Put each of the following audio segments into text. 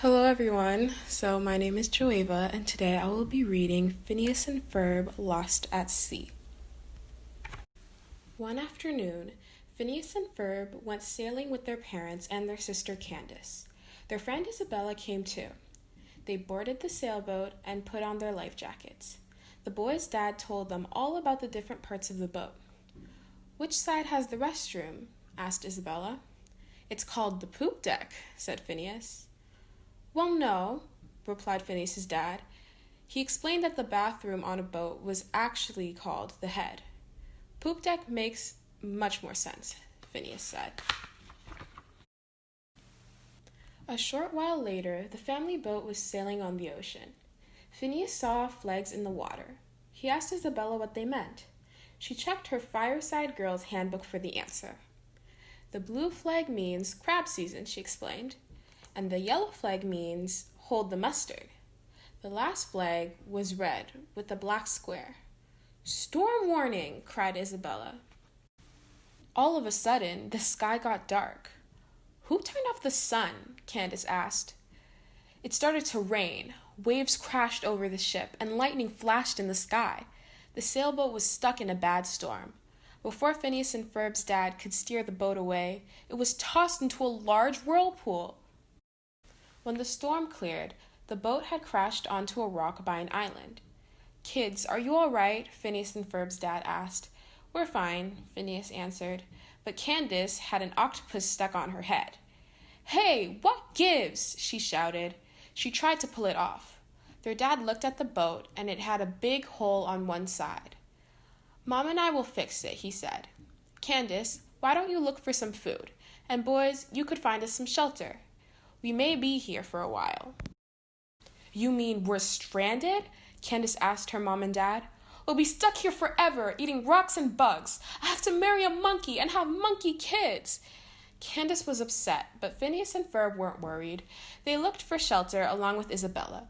Hello everyone, so my name is Johevah and today I will be reading Phineas and Ferb Lost at Sea. One afternoon, Phineas and Ferb went sailing with their parents and their sister Candace. Their friend Isabella came too. They boarded the sailboat and put on their life jackets. The boys' dad told them all about the different parts of the boat. "Which side has the restroom?" asked Isabella. "It's called the poop deck," said Phineas. "Well, no," replied Phineas's dad. He explained that the bathroom on a boat was actually called the head. "Poop deck makes much more sense," Phineas said. A short while later, the family boat was sailing on the ocean. Phineas saw flags in the water. He asked Isabella what they meant. She checked her Fireside Girls handbook for the answer. "The blue flag means crab season," she explained. "And the yellow flag means hold the mustard." The last flag was red with a black square. "Storm warning!" cried Isabella. All of a sudden, the sky got dark. "Who turned off the sun?" Candace asked. It started to rain. Waves crashed over the ship, and lightning flashed in the sky. The sailboat was stuck in a bad storm. Before Phineas and Ferb's dad could steer the boat away, it was tossed into a large whirlpool. When the storm cleared, the boat had crashed onto a rock by an island. "Kids, are you all right?" Phineas and Ferb's dad asked. "We're fine," Phineas answered, but Candace had an octopus stuck on her head. "Hey, what gives?" she shouted. She tried to pull it off. Their dad looked at the boat, and it had a big hole on one side. "Mom and I will fix it," he said. "Candace, why don't you look for some food? And boys, you could find us some shelter. We may be here for a while." "You mean we're stranded?" Candace asked her mom and dad. "We'll be stuck here forever, eating rocks and bugs. I have to marry a monkey and have monkey kids." Candace was upset, but Phineas and Ferb weren't worried. They looked for shelter along with Isabella.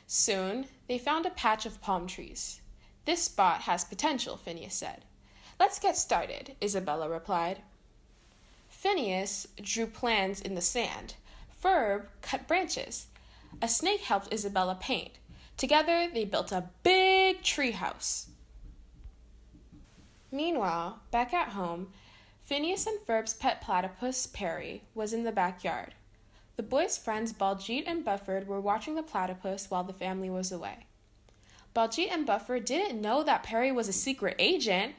Soon, they found a patch of palm trees. "This spot has potential," Phineas said. "Let's get started," Isabella replied. Phineas drew plans in the sand. Ferb cut branches. A snake helped Isabella paint. Together, they built a big tree house. Meanwhile, back at home, Phineas and Ferb's pet platypus, Perry, was in the backyard. The boys' friends Baljeet and Bufford were watching the platypus while the family was away. Baljeet and Bufford didn't know that Perry was a secret agent.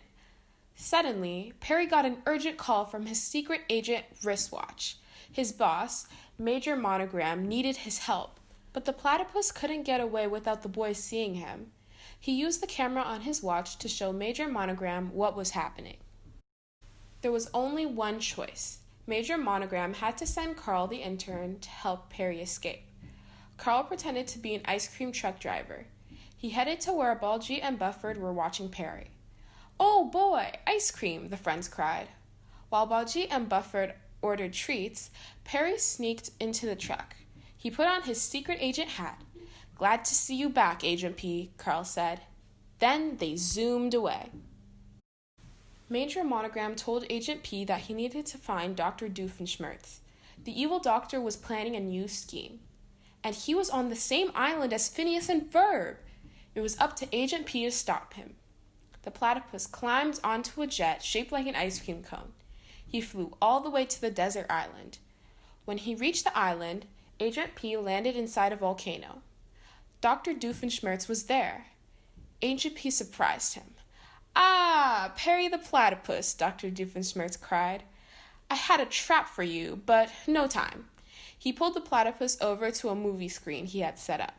Suddenly, Perry got an urgent call from his secret agent wristwatch. His boss, Major Monogram, needed his help, but the platypus couldn't get away without the boys seeing him. He used the camera on his watch to show Major Monogram what was happening. There was only one choice. Major Monogram had to send Carl the intern to help Perry escape. Carl pretended to be an ice cream truck driver. He headed to where Baljeet and Bufford were watching Perry. "Oh boy, ice cream!" the friends cried. While Baljeet and Bufford ordered treats, Perry sneaked into the truck. He put on his secret agent hat. "Glad to see you back, Agent P," Carl said. Then they zoomed away. Major Monogram told Agent P that he needed to find Dr. Doofenshmirtz. The evil doctor was planning a new scheme. And he was on the same island as Phineas and Ferb. It was up to Agent P to stop him. The platypus climbed onto a jet shaped like an ice cream cone. He flew all the way to the desert island. When he reached the island, Agent P landed inside a volcano. Dr. Doofenshmirtz was there. Agent P surprised him. "Ah, Perry the platypus," Dr. Doofenshmirtz cried. "I had a trap for you, but no time." He pulled the platypus over to a movie screen he had set up.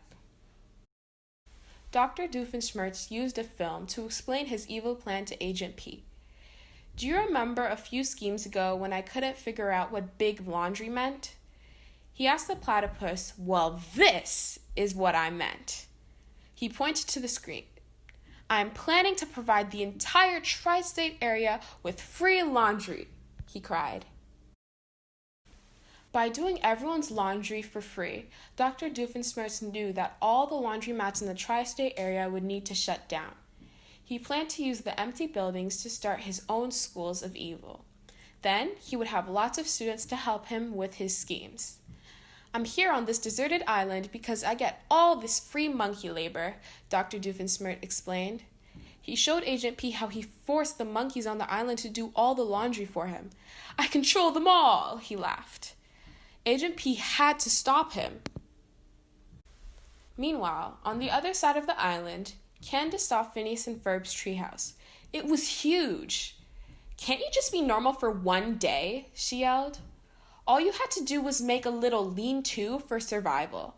Dr. Doofenshmirtz used a film to explain his evil plan to Agent P. "Do you remember a few schemes ago when I couldn't figure out what big laundry meant?" He asked the platypus. "Well, this is what I meant." He pointed to the screen. "I'm planning to provide the entire tri-state area with free laundry," he cried. By doing everyone's laundry for free, Dr. Doofenshmirtz knew that all the laundromats in the tri-state area would need to shut down. He planned to use the empty buildings to start his own schools of evil. Then he would have lots of students to help him with his schemes. I'm here on this deserted island because I get all this free monkey labor, Dr. Doofenshmirtz explained. He showed Agent P how he forced the monkeys on the island to do all the laundry for him. I control them all, he laughed. Agent P had to stop him. Meanwhile, on the other side of the island, Candace saw Phineas and Ferb's treehouse. It was huge. Can't you just be normal for one day? She yelled. All you had to do was make a little lean-to for survival.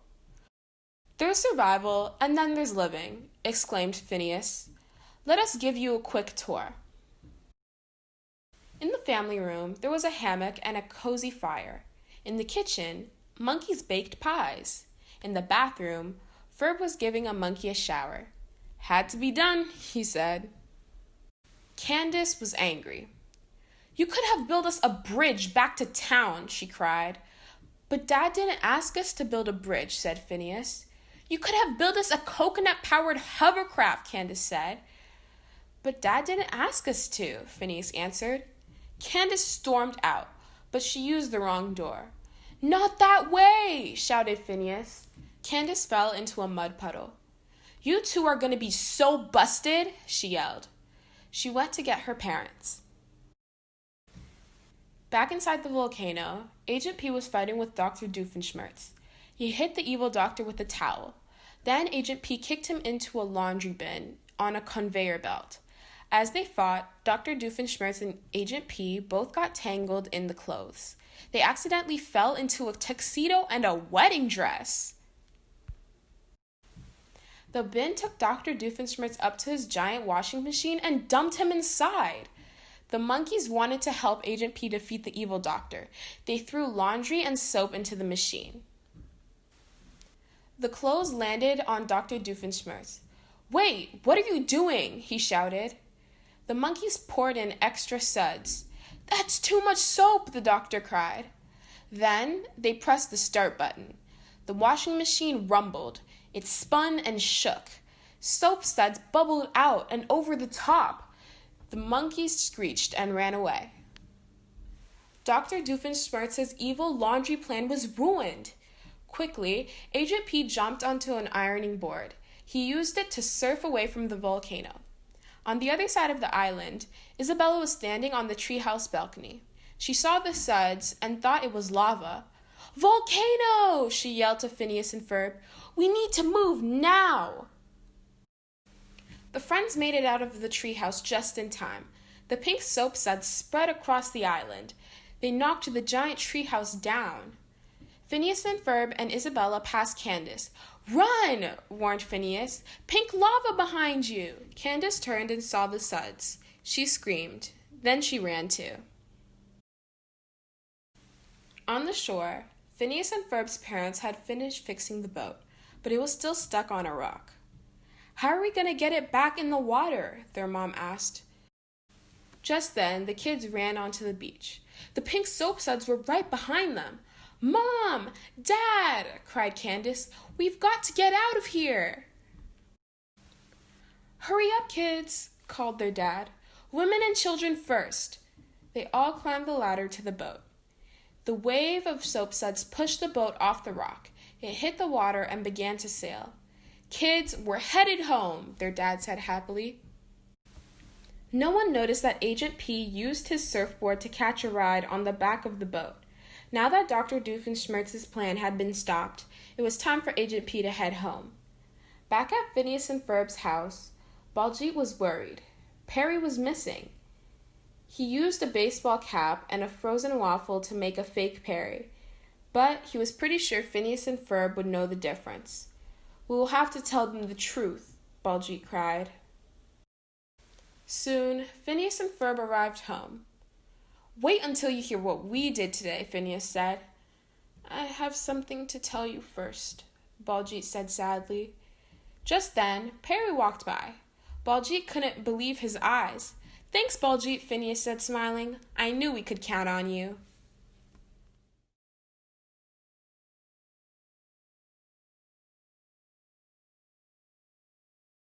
There's survival, and then there's living, exclaimed Phineas. Let us give you a quick tour. In the family room, there was a hammock and a cozy fire. In the kitchen, monkeys baked pies. In the bathroom, Ferb was giving a monkey a shower. Had to be done, he said. Candace was angry. You could have built us a bridge back to town, she cried. But Dad didn't ask us to build a bridge, said Phineas. You could have built us a coconut-powered hovercraft, Candace said. But Dad didn't ask us to, Phineas answered. Candace stormed out, but she used the wrong door. Not that way, shouted Phineas. Candace fell into a mud puddle. You two are going to be so busted, she yelled. She went to get her parents. Back inside the volcano, Agent P was fighting with Dr. Doofenshmirtz. He hit the evil doctor with a towel. Then Agent P kicked him into a laundry bin on a conveyor belt. As they fought, Dr. Doofenshmirtz and Agent P both got tangled in the clothes. They accidentally fell into a tuxedo and a wedding dress. The bin took Dr. Doofenshmirtz up to his giant washing machine and dumped him inside. The monkeys wanted to help Agent P defeat the evil doctor. They threw laundry and soap into the machine. The clothes landed on Dr. Doofenshmirtz. Wait, what are you doing? He shouted. The monkeys poured in extra suds. That's too much soap, the doctor cried. Then they pressed the start button. The washing machine rumbled. It spun and shook. Soap suds bubbled out and over the top. The monkeys screeched and ran away. Dr. Doofenshmirtz's evil laundry plan was ruined. Quickly, Agent P jumped onto an ironing board. He used it to surf away from the volcano. On the other side of the island, Isabella was standing on the treehouse balcony. She saw the suds and thought it was lava. Volcano! She yelled to Phineas and Ferb. We need to move now! The friends made it out of the treehouse just in time. The pink soap suds spread across the island. They knocked the giant treehouse down. Phineas and Ferb and Isabella passed Candace. Run! Warned Phineas. Pink lava behind you! Candace turned and saw the suds. She screamed. Then she ran too. On the shore, Phineas and Ferb's parents had finished fixing the boat, but it was still stuck on a rock. How are we going to get it back in the water? Their mom asked. Just then, the kids ran onto the beach. The pink soap suds were right behind them. Mom! Dad! Cried Candace. We've got to get out of here! Hurry up, kids! Called their dad. Women and children first. They all climbed the ladder to the boat. The wave of soap suds pushed the boat off the rock. It hit the water and began to sail. Kids, we're headed home, their dad said happily. No one noticed that Agent P used his surfboard to catch a ride on the back of the boat. Now that Dr. Doofenshmirtz's plan had been stopped, it was time for Agent P to head home. Back at Phineas and Ferb's house, Baljeet was worried. Perry was missing. He used a baseball cap and a frozen waffle to make a fake Perry, but he was pretty sure Phineas and Ferb would know the difference. We will have to tell them the truth, Baljeet cried. Soon, Phineas and Ferb arrived home. Wait until you hear what we did today, Phineas said. I have something to tell you first, Baljeet said sadly. Just then, Perry walked by. Baljeet couldn't believe his eyes. Thanks, Baljeet, Phineas said, smiling. I knew we could count on you.